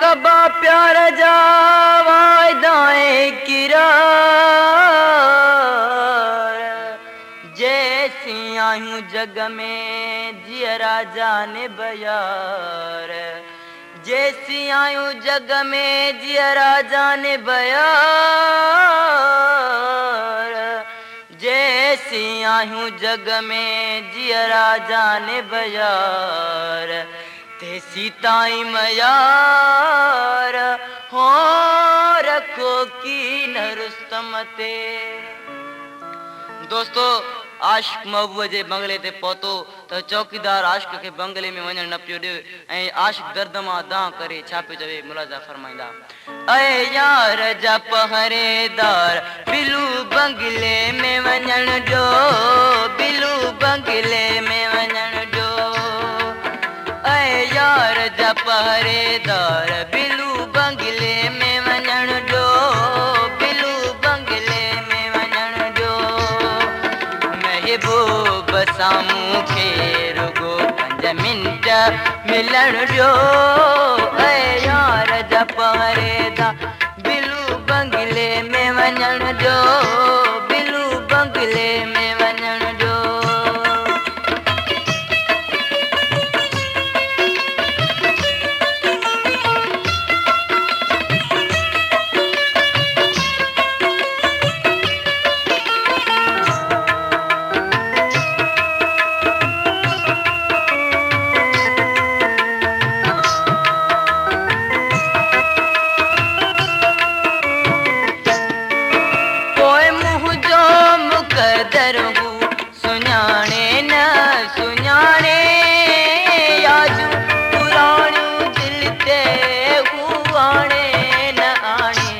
कबा प्यार जा वायदाएं किरार जैसी आयूं जग में जियरा जाने बयार जैसी आयूं जग में जियरा जाने बयार जैसी आयूं जग में जियरा जाने बयार तेसी ताई मयार हो रखो की न रुस्तम ते। दोस्तों आशिक महबूब जे बंगले ते पहुतो त चौकीदार आशिक खे बंगले में वञण न पियो ॾिए ऐं आशिक दर्द मां दां करे छा पियो चवे मुलाज़ा फरमाईंदा ऐं यार जा पहरेदार बिलू बंगले में वञण ॾियो बिलू बंगले में वञण ॾियो ऐं यार जा पहरेदार बिलू बंगले में वञण ॾियो बिलू बंगले में वञण ॾियो महबूब साम्हूं खे रुगो 5 मिंट मिलण ॾियो ऐं यार जा पहरेदार बिलू बंगले में वञण ॾियो बिलू बंगले में वञण ॾियो। सुञाणे न सुञाणे याजू पुराणियूं दिल ते हू आणे न आणे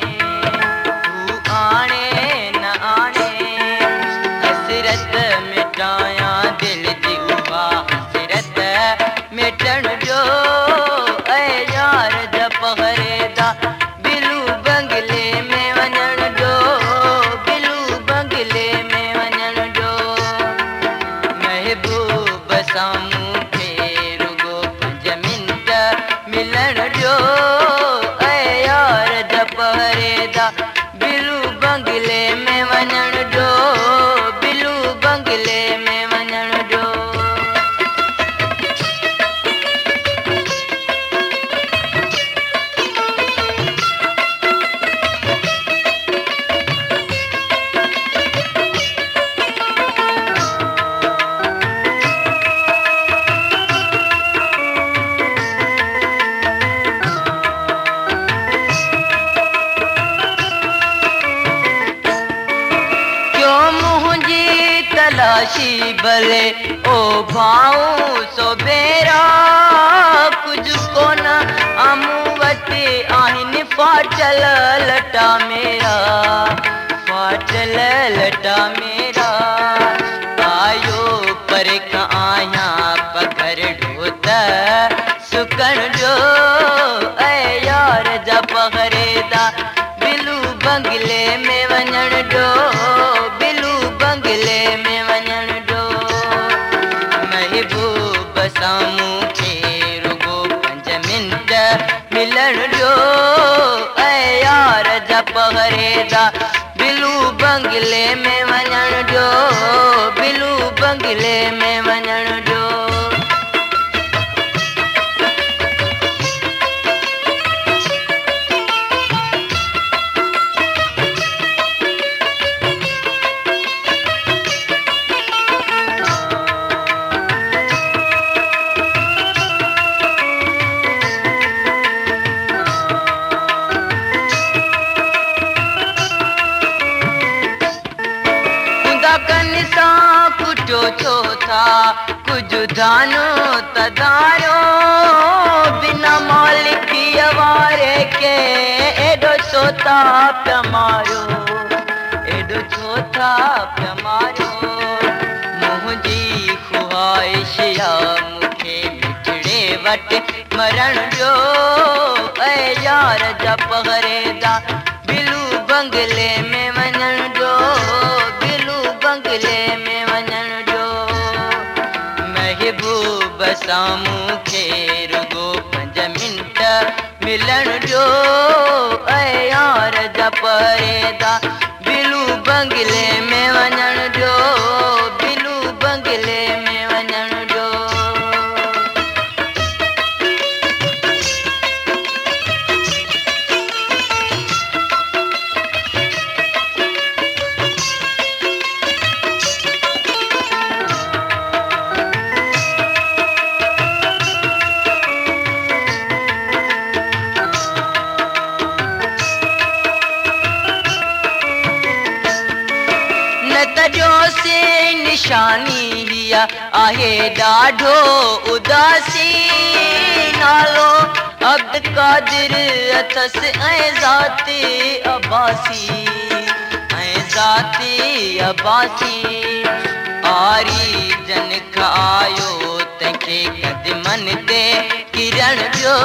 हू आणे न आणे हसरत मिटायां दिल जी उहा हसरत मिटण ॾियो ऐं यार जा पहरेदार बिलू बंगले में वञण ॾियो बिलू बंगले में वञण ॾियो महबूब साम्हूं खे रुगो 5 मिंट मिलण ॾियो ऐं यार जा पहरेदार बिलू बंगले में वञण ॾियो बिलू बंगले में वञण ॾियो। तलाशी भले ओ भाऊं सो बेरा कुछ कोन आमूं वटि आहिनि फाटल लटा मेरा फाटल लटा मेरा आयो पर खां आहियां पघर ढोत सुकण जो ऐं यार जा पहरेदार बिलू बंगले में वञण ॾियो बिलू बंगले में वञण ॾियो महबूब साम्हूं खे रुगो 5 मिंट मिलण ॾियो ऐं यार जा पहरेदार बिलू बंगले में वञण ॾियो बिलू बंगले में वञण ॾियो। कुझु छो था कुझु दानो तदारो बिना मालिकीअ वारे खे एॾो छो था पिया मारियो एॾो छो था पिया मारियो मुंहिंजी ख्वाहिश या मूंखे मिठड़े वटि मरण ॾियो ऐं यार जा पहरेदार बिलू बंगले में वञण ॾियो बिलू बंगले में वञण ॾियो महबूब साम्हूं खे रुगो 5 मिंट मिलन जो ऐं यार जा परेदार बिलू बंगले में वञण जो बिलू बंगले में वञण जो निशानी हिया आहे ॾाढो उदासी नालो अब्द कादिर अथसि ऐं ज़ाती अब्बासी अब्बासी आरी जन खां आयो तंहिंखे क़दमनि ते किरण जो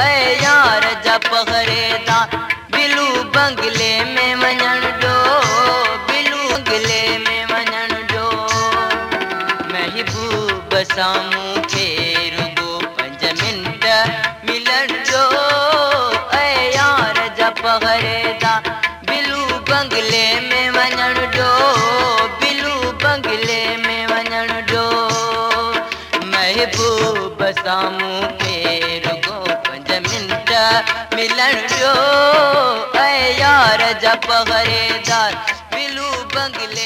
ऐं यार जा पहरेदार बिलू बंगले में वञण जो बिलू बंगले में साम्हूं खे रुगो 5 मिंट मिलन जो ऐं यार जा पहरेदार बिलू बंगले में वञण जो बिलू बंगले में वञण जो महबूब साम्हूं खे रुगो 5 मिंट मिलन जो ऐं यार जा पहरेदार बिलू बंगले